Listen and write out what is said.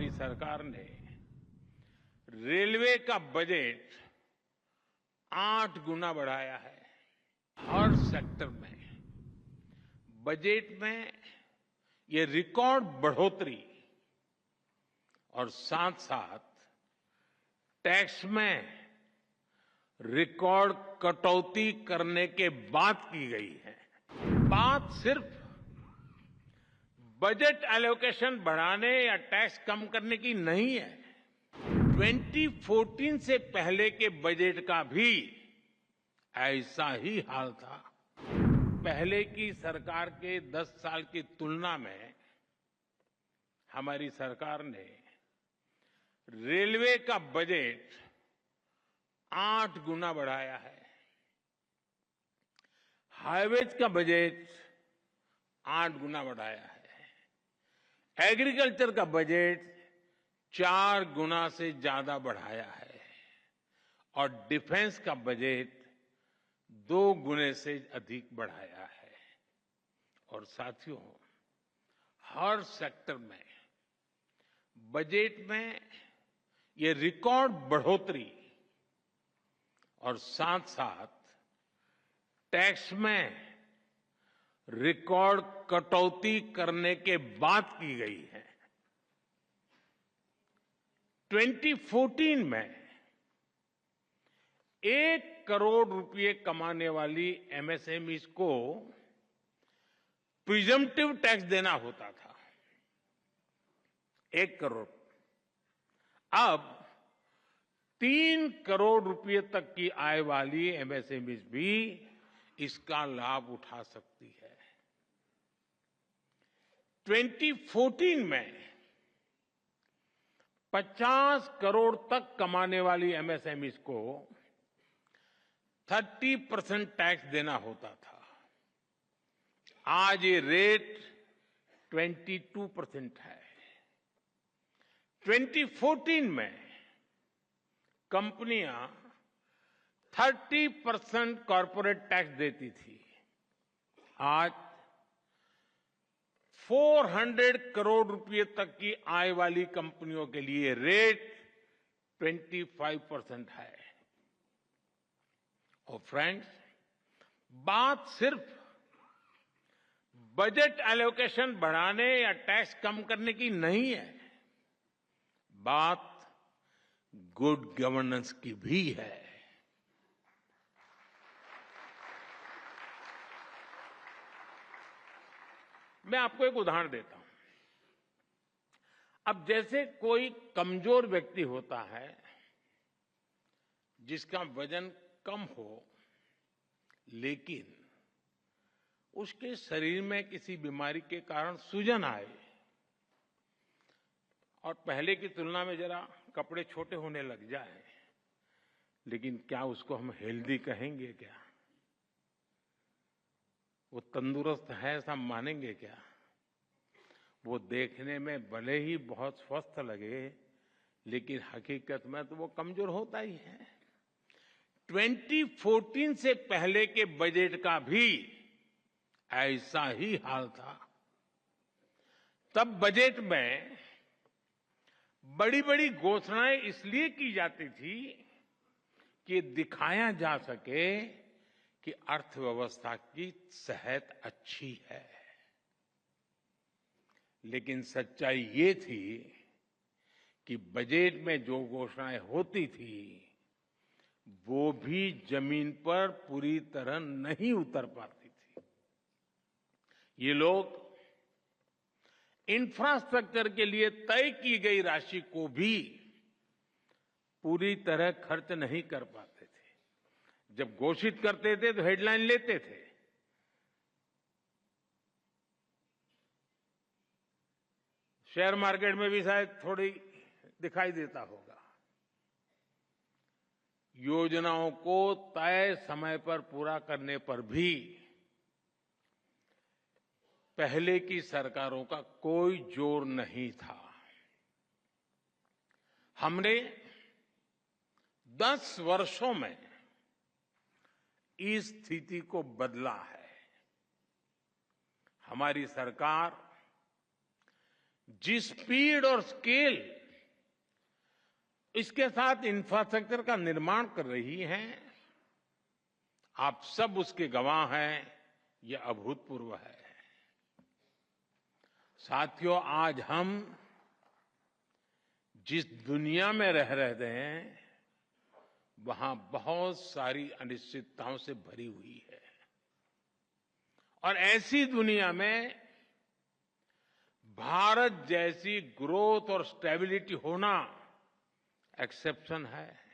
हमारी सरकार ने रेलवे का बजट 8 गुना बढ़ाया है। हर सेक्टर में बजट में ये रिकॉर्ड बढ़ोतरी और साथ साथ टैक्स में रिकॉर्ड कटौती करने के बाद की गई है। बात सिर्फ बजट एलोकेशन बढ़ाने या टैक्स कम करने की नहीं है। 2014 से पहले के बजट का भी ऐसा ही हाल था। पहले की सरकार के 10 साल की तुलना में हमारी सरकार ने रेलवे का बजट 8 गुना बढ़ाया है। हाईवेज का बजट 8 गुना बढ़ाया है। एग्रीकल्चर का बजट 4 गुना से ज्यादा बढ़ाया है और डिफेंस का बजट 2 गुने से अधिक बढ़ाया है। और साथियों, हर सेक्टर में बजट में ये रिकॉर्ड बढ़ोतरी और साथ साथ टैक्स में रिकॉर्ड कटौती करने के बाद की गई है। 2014 में 1 करोड़ रुपए कमाने वाली एमएसएमईज को प्रिजम्पटिव टैक्स देना होता था, 1 करोड़। अब 3 करोड़ रुपए तक की आय वाली एमएसएमईज भी इसका लाभ उठा सकती है। 2014 में 50 करोड़ तक कमाने वाली एमएसएमईज को 30% टैक्स देना होता था। आज ये रेट 22% है। 2014 में कंपनियां 30% कॉर्पोरेट टैक्स देती थी। आज 400 करोड़ रुपए तक की आय वाली कंपनियों के लिए रेट 25% है। और फ्रेंड्स, बात सिर्फ बजट एलोकेशन बढ़ाने या टैक्स कम करने की नहीं है, बात गुड गवर्नेंस की भी है। मैं आपको एक उदाहरण देता हूं। अब जैसे कोई कमजोर व्यक्ति होता है जिसका वजन कम हो, लेकिन उसके शरीर में किसी बीमारी के कारण सूजन आए और पहले की तुलना में जरा कपड़े छोटे होने लग जाए, लेकिन क्या उसको हम हेल्दी कहेंगे? क्या वो तंदुरुस्त है ऐसा मानेंगे? क्या वो देखने में भले ही बहुत स्वस्थ लगे, लेकिन हकीकत में तो वो कमजोर होता ही है। 2014 से पहले के बजट का भी ऐसा ही हाल था। तब बजट में बड़ी बड़ी घोषणाएं इसलिए की जाती थी कि दिखाया जा सके कि अर्थव्यवस्था की सेहत अच्छी है। लेकिन सच्चाई ये थी कि बजट में जो घोषणाएं होती थी वो भी जमीन पर पूरी तरह नहीं उतर पाती थी। ये लोग इंफ्रास्ट्रक्चर के लिए तय की गई राशि को भी पूरी तरह खर्च नहीं कर पाते थे। जब घोषित करते थे तो हेडलाइन लेते थे, शेयर मार्केट में भी शायद थोड़ी दिखाई देता होगा। योजनाओं को तय समय पर पूरा करने पर भी पहले की सरकारों का कोई जोर नहीं था। हमने 10 वर्षों में इस स्थिति को बदला है। हमारी सरकार जिस स्पीड और स्केल इसके साथ इंफ्रास्ट्रक्चर का निर्माण कर रही है, आप सब उसके गवाह हैं। ये अभूतपूर्व है। साथियों, आज हम जिस दुनिया में रह रहे हैं, वहां बहुत सारी अनिश्चितताओं से भरी हुई है और ऐसी दुनिया में भारत जैसी ग्रोथ और स्टेबिलिटी होना एक्सेप्शन है।